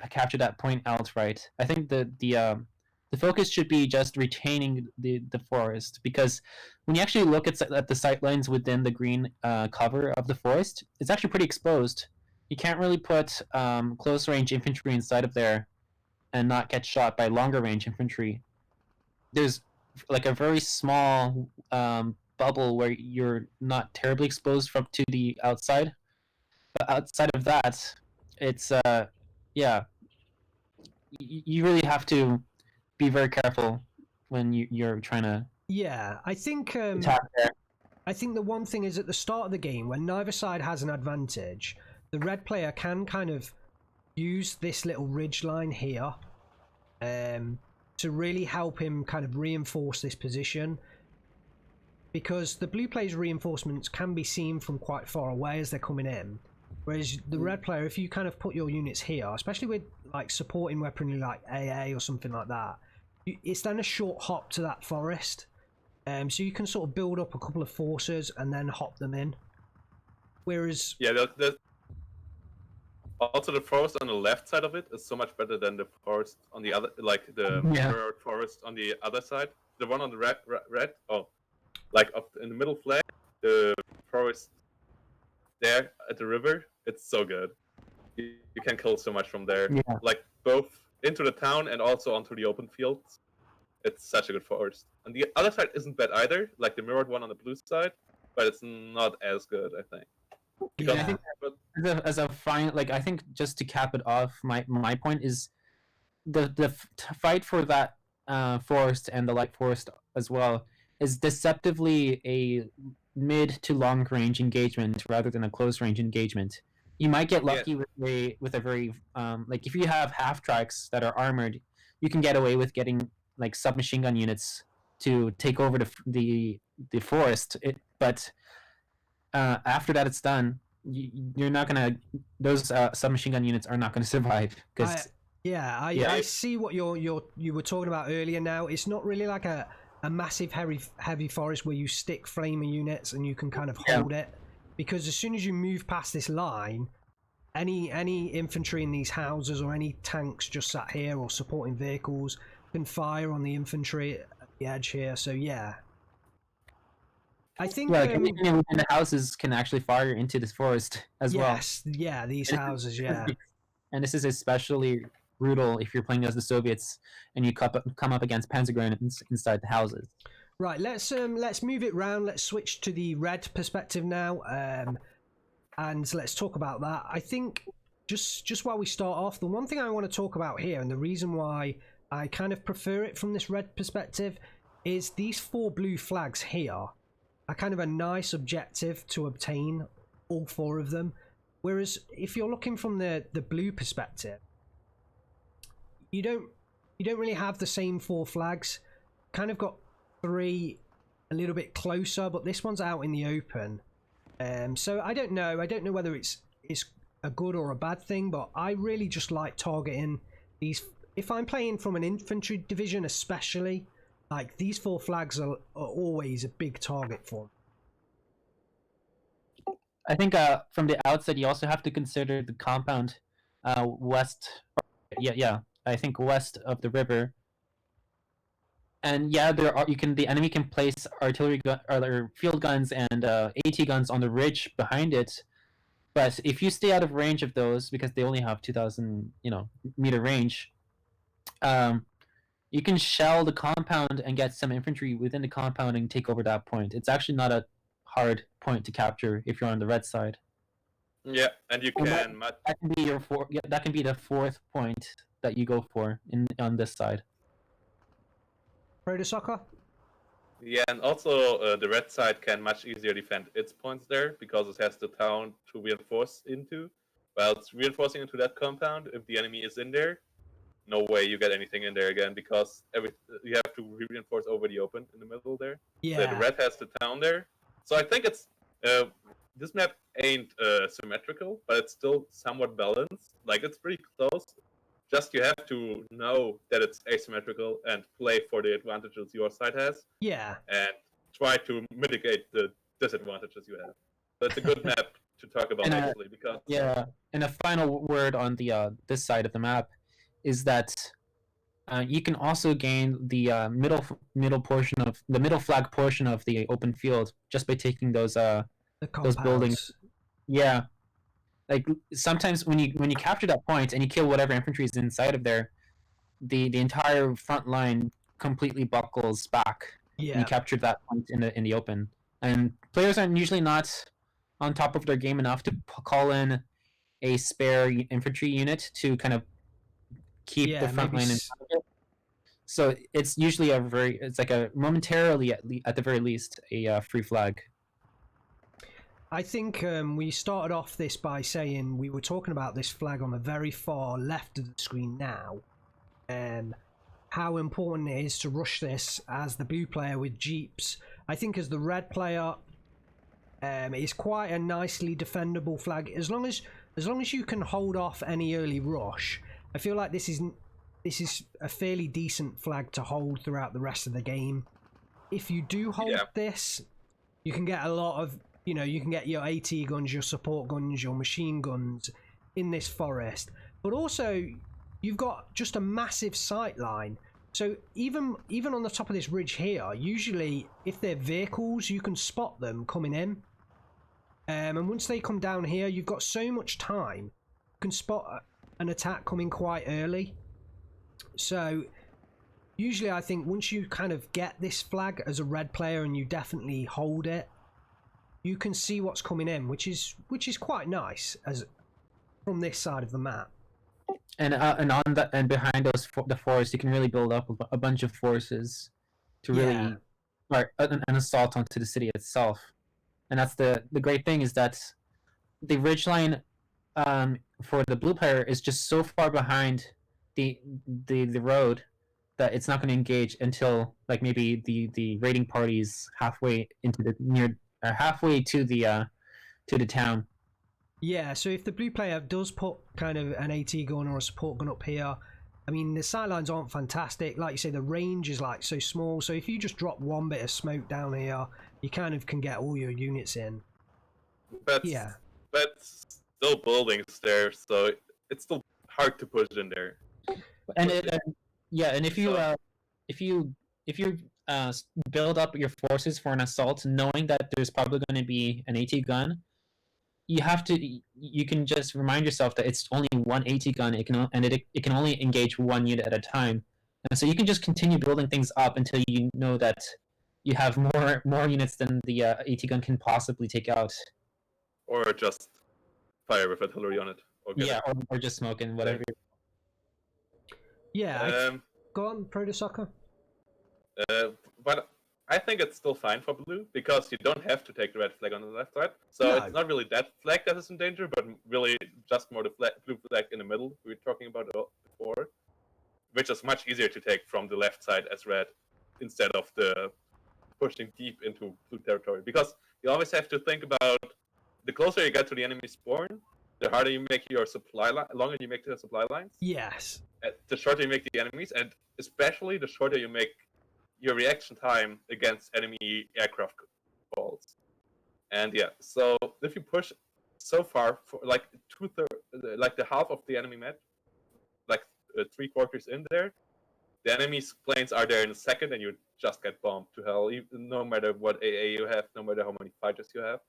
capture that point outright. I think the focus should be just retaining the forest, because when you actually look at the sight lines within the green cover of the forest, it's actually pretty exposed. You can't really put close range infantry inside of there and not get shot by longer range infantry. There's like a very small bubble where you're not terribly exposed to the outside. But outside of that, it's you really have to be very careful when you're trying to I think attack there. I think the one thing is at the start of the game, when neither side has an advantage, the red player can kind of use this little ridge line here to really help him kind of reinforce this position. because the blue player's reinforcements can be seen from quite far away as they're coming in, whereas the red player, if you kind of put your units here, especially with like supporting weaponry like AA or something like that, it's then a short hop to that forest, so you can sort of build up a couple of forces and then hop them in. Whereas also the forest on the left side of it is so much better than the forest on the other, like the mirrored forest on the other side. The one on the red, like up in the middle flag, the forest there at the river, it's so good. You can kill so much from there, like both into the town and also onto the open fields. It's such a good forest. And the other side isn't bad either, like the mirrored one on the blue side, but it's not as good, I think. Because Yeah. I think, As a final, like, I think just to cap it off, my point is the fight for that forest and the light forest as well is deceptively a mid to long range engagement rather than a close range engagement. You might get lucky with a very like, if you have half tracks that are armored, you can get away with getting like submachine gun units to take over the forest. But after that it's done, you're not gonna, those submachine gun units are not gonna survive because I see what you were talking about earlier. Now it's not really like a massive heavy forest where you stick flaming units and you can kind of hold it, because as soon as you move past this line, any infantry in these houses or any tanks just sat here or supporting vehicles can fire on the infantry at the edge here. So yeah, I think anything within the houses can actually fire into this forest as well. Yes, yeah, these houses, yeah. And this is especially brutal if you're playing as the Soviets and you come up against panzer grenades inside the houses. Right, let's move it round. Let's switch to the red perspective now, and let's talk about that. I think just while we start off, the one thing I want to talk about here, and the reason why I kind of prefer it from this red perspective, is these 4 blue flags here are kind of a nice objective to obtain, all 4 of them. Whereas if you're looking from the blue perspective, you don't really have the same 4 flags. Kind of got 3 a little bit closer, but this one's out in the open. So I don't know whether it's a good or a bad thing, but I really just like targeting these. If I'm playing from an infantry division especially, like, these 4 flags are always a big target for me. I think from the outset you also have to consider the compound west. I think west of the river. And the enemy can place artillery or field guns and AT guns on the ridge behind it. But if you stay out of range of those, because they only have 2,000 meter range, you can shell the compound and get some infantry within the compound and take over that point. It's actually not a hard point to capture if you're on the red side. Yeah, and you can. That can be that can be the 4th point that you go for on this side. Proto Soccer? Yeah, and also the red side can much easier defend its points there because it has the town to reinforce into. While it's reinforcing into that compound, if the enemy is in there, no way you get anything in there again, because you have to reinforce over the open in the middle there. Yeah. So the red has the town there. So I think it's this map ain't symmetrical, but it's still somewhat balanced. Like, it's pretty close. Just you have to know that it's asymmetrical and play for the advantages your side has. Yeah. And try to mitigate the disadvantages you have. So it's a good map to talk about, actually, because and a final word on the this side of the map is that you can also gain the middle flag portion of the open field just by taking those buildings. Yeah, like sometimes when you capture that point and you kill whatever infantry is inside of there, the entire front line completely buckles back. Yeah. And you captured that point in the open, and players are usually not on top of their game enough to call in a spare infantry unit to kind of keep the front line in front of it. So it's usually momentarily at the very least a free flag. I think we started off this by saying we were talking about this flag on the very far left of the screen now, how important it is to rush this as the blue player with jeeps I think as the red player, it's quite a nicely defendable flag. As long as you can hold off any early rush, I feel like this is a fairly decent flag to hold throughout the rest of the game. If you do hold this, you can get a lot of, you can get your AT guns, your support guns, your machine guns in this forest. But also, you've got just a massive sight line. So even on the top of this ridge here, usually if they're vehicles, you can spot them coming in. And once they come down here, you've got so much time. You can spot an attack coming quite early. So usually I think once you kind of get this flag as a red player and you definitely hold it, you can see what's coming in, which is quite nice as from this side of the map. And on that and behind the forest, you can really build up a bunch of forces to really start an assault onto the city itself. And that's the great thing, is that the ridgeline for the blue player is just so far behind the road that it's not going to engage until like maybe the raiding party's halfway into halfway to the town. Yeah, so if the blue player does put kind of an AT gun or a support gun up here, I mean, the sightlines aren't fantastic. Like you say, the range is like so small. So if you just drop one bit of smoke down here, you kind of can get all your units in. But still buildings there, so it's still hard to push in there. And if you build up your forces for an assault, knowing that there's probably going to be an AT gun, you can just remind yourself that it's only one AT gun. It can only engage one unit at a time, and so you can just continue building things up until you know that you have more units than the AT gun can possibly take out. Or just fire with artillery on it. Or just smoke and whatever. Yeah. Go on, Proto Soccer. But I think it's still fine for blue, because you don't have to take the red flag on the left side. So it's not really that flag that is in danger, but really just more the blue flag in the middle we were talking about before, which is much easier to take from the left side as red instead of the pushing deep into blue territory. Because you always have to think about the closer you get to the enemy spawn, the harder you make your supply line, longer you make the supply lines. Yes. The shorter you make the enemies, and especially the shorter you make your reaction time against enemy aircraft balls. And so if you push so far for like like the half of the enemy map, like 3/4 in there, the enemy's planes are there in a second, and you just get bombed to hell. No matter what AA you have, no matter how many fighters you have.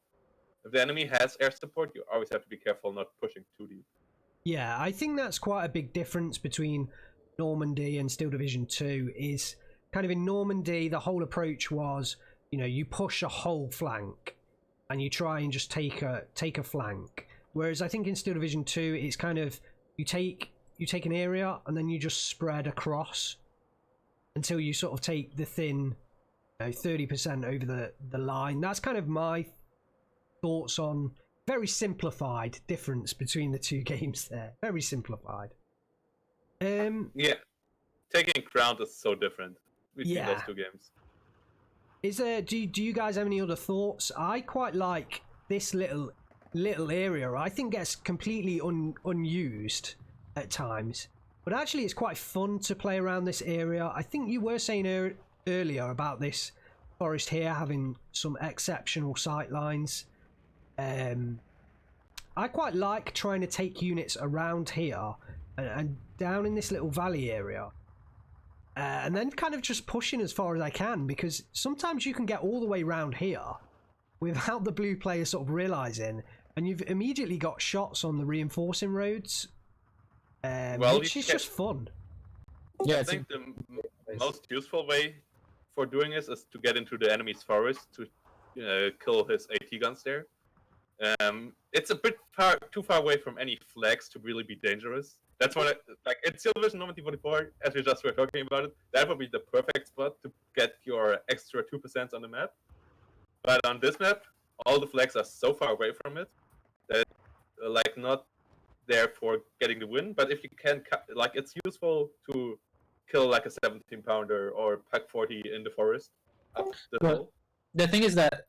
If the enemy has air support, you always have to be careful not pushing too deep. Yeah, I think that's quite a big difference between Normandy and Steel Division 2. Is kind of in Normandy, the whole approach was, you push a whole flank and you try and just take a flank. Whereas I think in Steel Division 2, it's kind of you take an area and then you just spread across until you sort of take the thin 30% over the line. That's kind of my thoughts on very simplified difference between the two games there. Very simplified. Taking ground is so different between those two games. Is there? Do you guys have any other thoughts? I quite like this little area. I think gets completely unused at times, but actually it's quite fun to play around this area. I think you were saying earlier about this forest here having some exceptional sight lines. I quite like trying to take units around here and down in this little valley area, and then kind of just pushing as far as I can, because sometimes you can get all the way around here without the blue player sort of realizing, and you've immediately got shots on the reinforcing roads, which is just fun. I think the most useful way for doing this is to get into the enemy's forest to kill his AT guns there. It's a bit too far away from any flags to really be dangerous. That's what in Steel Division Normandy 44, as we just were talking about it, that would be the perfect spot to get your extra 2% on the map. But on this map, all the flags are so far away from it that not there for getting the win. But if you can, it's useful to kill like a 17-pounder or Pack 40 in the forest up the hill. the thing is that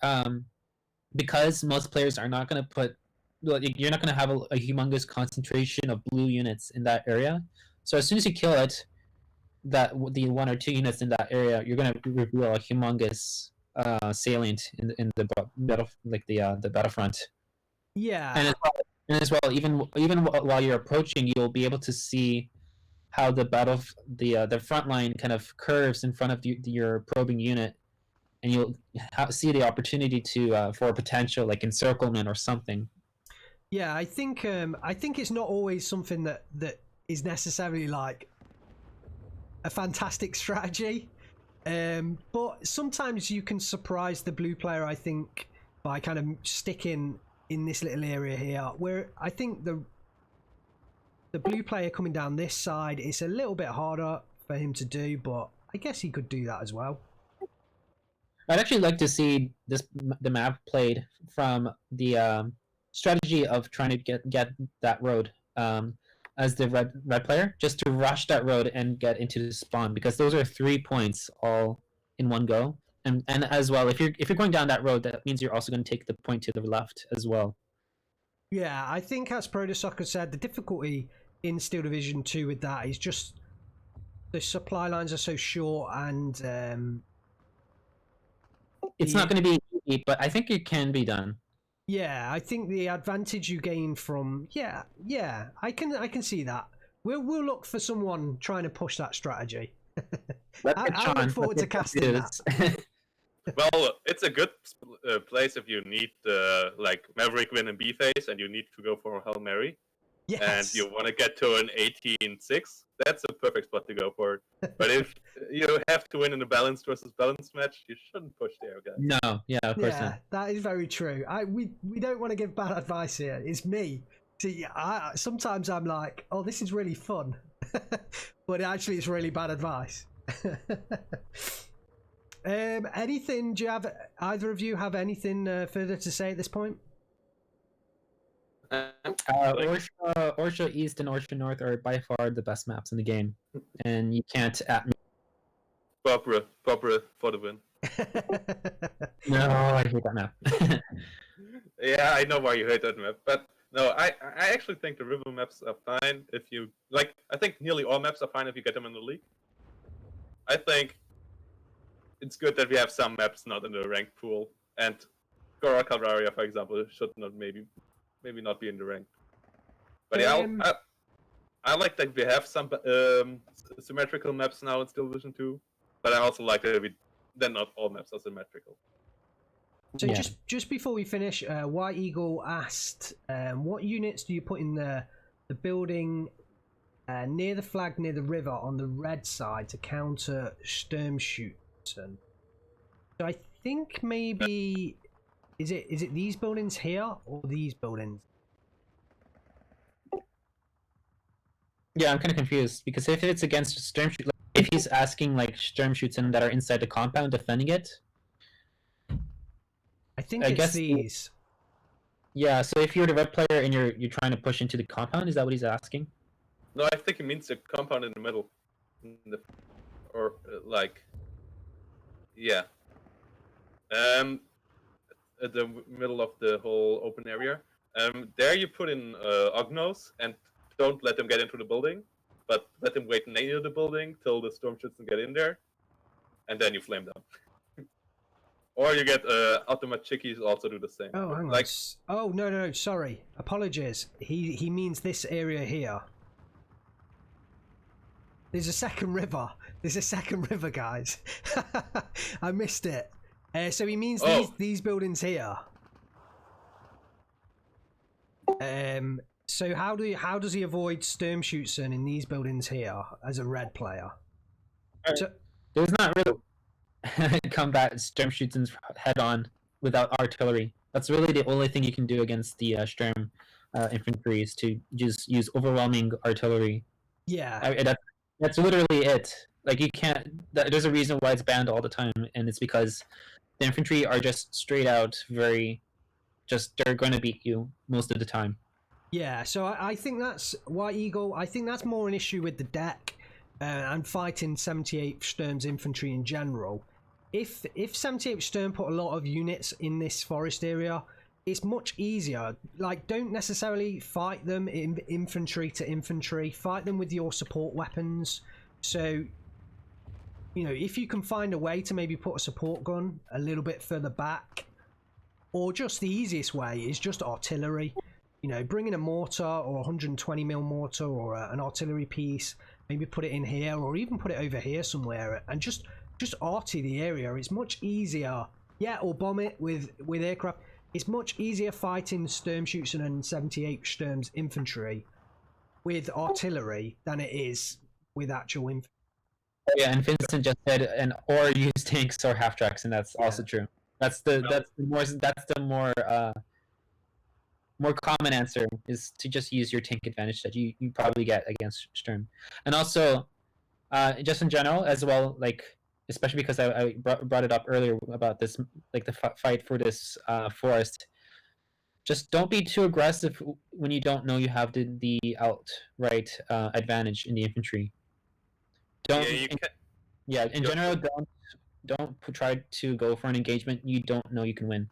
because most players are not going to put, you're not going to have a humongous concentration of blue units in that area. So as soon as you kill it, that the 1 or 2 units in that area, you're going to reveal a humongous salient in the battle, like the battlefront. Yeah. And as well, even while you're approaching, you'll be able to see how the front line kind of curves in front of your probing unit, and you'll see the opportunity to for a potential like encirclement or something. Yeah, I think it's not always something that is necessarily like a fantastic strategy, but sometimes you can surprise the blue player, I think, by kind of sticking in this little area here, where I think the blue player coming down this side, it's a little bit harder for him to do, but I guess he could do that as well. I'd actually like to see the map played from the strategy of trying to get that road as the red player, just to rush that road and get into the spawn, because those are 3 points all in one go. And as well, if you're going down that road, that means you're also going to take the point to the left as well. Yeah, I think as Protosoccer said, the difficulty in Steel Division 2 with that is just the supply lines are so short, and it's not going to be easy, but I think it can be done. Yeah, I think the advantage you gain from yeah, I can see that. We'll look for someone trying to push that strategy. I look forward to casting that. Well, it's a good place if you need like Maverick win in B phase and you need to go for a Hail Mary. Yes. And you want to get to an 18-6, that's a perfect spot to go for it. But if you have to win in a balanced versus balanced match, you shouldn't push there, guys. No, yeah, of course not. That is very true. We don't want to give bad advice here. It's me. See, sometimes I'm like, oh, this is really fun, but actually, it's really bad advice. Anything? Do you have either of you have anything further to say at this point? Orsha East and Orsha North are by far the best maps in the game, and you can't at me. Barbara for the win. No, I hate that map. Yeah, I know why you hate that map, but no, I actually think the river maps are fine if you like. I think nearly all maps are fine if you get them in the league. I think it's good that we have some maps not in the ranked pool, and Gora Calvaria, for example, should not maybe not be in the rank. But yeah, I like that we have some symmetrical maps now in Steel Division 2, but I also like that not all maps are symmetrical. So yeah. just before we finish, White Eagle asked, what units do you put in the building near the flag, near the river on the red side to counter Sturmschützen? So I think maybe... Is it these buildings here or these buildings? Yeah, I'm kind of confused, because if it's against Sturmschützen, like, if he's asking like Sturmschützen that are inside the compound defending it, I think it's these. Yeah, so if you're the red player and you're trying to push into the compound, is that what he's asking? No, I think he means the compound in the middle, yeah. At the middle of the whole open area. There you put in Ognos and don't let them get into the building, but let them wait near the building till the Sturmschützen get in there, and then you flame them. Or you get Automat Chickies also do the same. Oh, hang on. Oh, no, sorry. Apologies. He means this area here. There's a second river. There's a second river, guys. I missed it. So he means these buildings here. So how does he avoid Sturmschützen in these buildings here as a red player? So, there's not really combat Sturmschützen's head on without artillery. That's really the only thing you can do against the Sturm infantry, is to just use overwhelming artillery. Yeah, that's literally it. Like, you can't. There's a reason why it's banned all the time, and it's because the infantry are just straight out they're going to beat you most of the time. Yeah, so I think that's White Eagle. I think that's more an issue with the deck and fighting 78 Sturm's infantry in general. if 78 Stern put a lot of units in this forest area, it's much easier. Like, don't necessarily fight them in infantry to infantry. Fight them with your support weapons. So, you know, if you can find a way to maybe put a support gun a little bit further back, or just the easiest way is just artillery. You know, bring in a mortar or 120mm mortar or an artillery piece. Maybe put it in here, or even put it over here somewhere, and just arty the area. It's much easier. Yeah, or bomb it with aircraft. It's much easier fighting Sturmschützen and 78 Sturm's infantry with artillery than it is with actual infantry. Oh, yeah, and Vincent just said, or use tanks or half tracks, and that's also true. That's the more common answer, is to just use your tank advantage that you probably get against Sturm. And also, just in general as well, like, especially because I brought it up earlier about this, like the fight for this forest. Just don't be too aggressive when you don't know you have the outright advantage in the infantry. Don't. In general, don't try to go for an engagement you don't know you can win.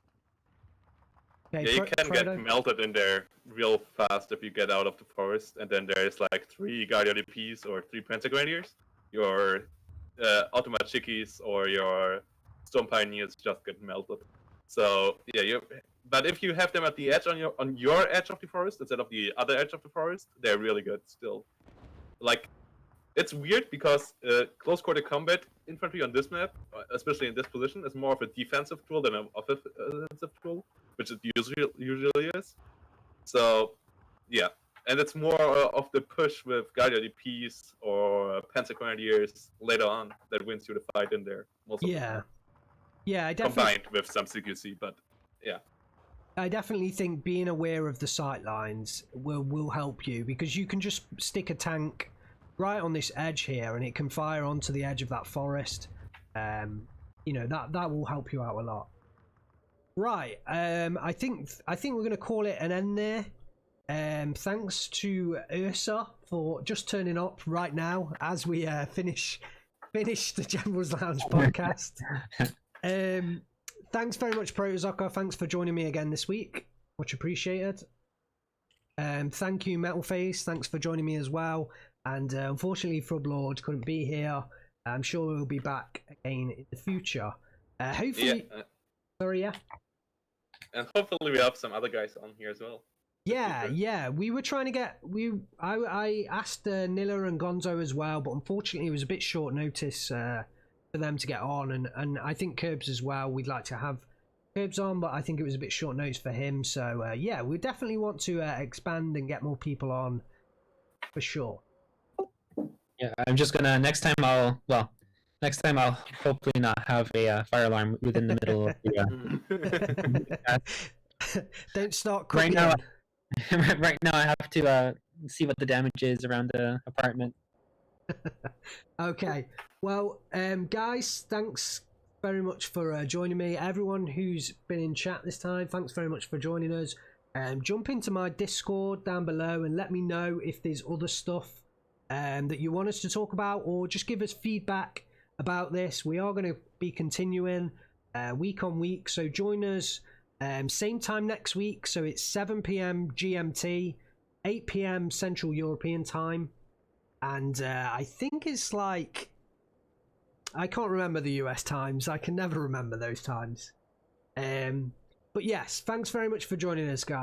Yeah, you can get melted in there real fast if you get out of the forest, and then there's like 3 Guardian DPs or 3 Panzer Grenadiers. Your Automachikis or your Storm Pioneers just get melted. So yeah, but if you have them at the edge on your edge of the forest instead of the other edge of the forest, they're really good still. Like, it's weird because close quarter combat infantry on this map, especially in this position, is more of a defensive tool than an offensive tool, which it usually is. So, yeah. And it's more of the push with Guardian DPs or Panzer Grenadiers later on that wins you the fight in there. Yeah, I definitely... Combined with some CQC, but yeah. I definitely think being aware of the sight lines will help you, because you can just stick a tank right on this edge here and it can fire onto the edge of that forest. You know, that will help you out a lot. Right, I think we're going to call it an end there. Thanks to Ursa for just turning up right now as we finish the General's Lounge podcast. Thanks very much, Protozocker. Thanks for joining me again this week. Much appreciated. Thank you, Metalface. Thanks for joining me as well. And unfortunately, Frublord couldn't be here. I'm sure he'll be back again in the future. Hopefully... Yeah. Sorry, yeah? And hopefully we have some other guys on here as well. Yeah. We were trying to get... I asked Nilla and Gonzo as well, but unfortunately it was a bit short notice for them to get on. And I think Curbs as well. We'd like to have Curbs on, but I think it was a bit short notice for him. So, yeah, we definitely want to expand and get more people on for sure. Yeah, I'm just gonna next time I'll hopefully not have a fire alarm within the middle of the. Don't start cooking. Right now I have to see what the damage is around the apartment. Okay, well, guys, thanks very much for joining me. Everyone who's been in chat this time, thanks very much for joining us. Jump into my Discord down below and let me know if there's other stuff that you want us to talk about, or just give us feedback about this. We are going to be continuing week on week, so join us same time next week. So it's 7 p.m. GMT, 8 p.m. Central European time, and I think it's like, I can't remember the US times. I can never remember those times. But yes, thanks very much for joining us, guys.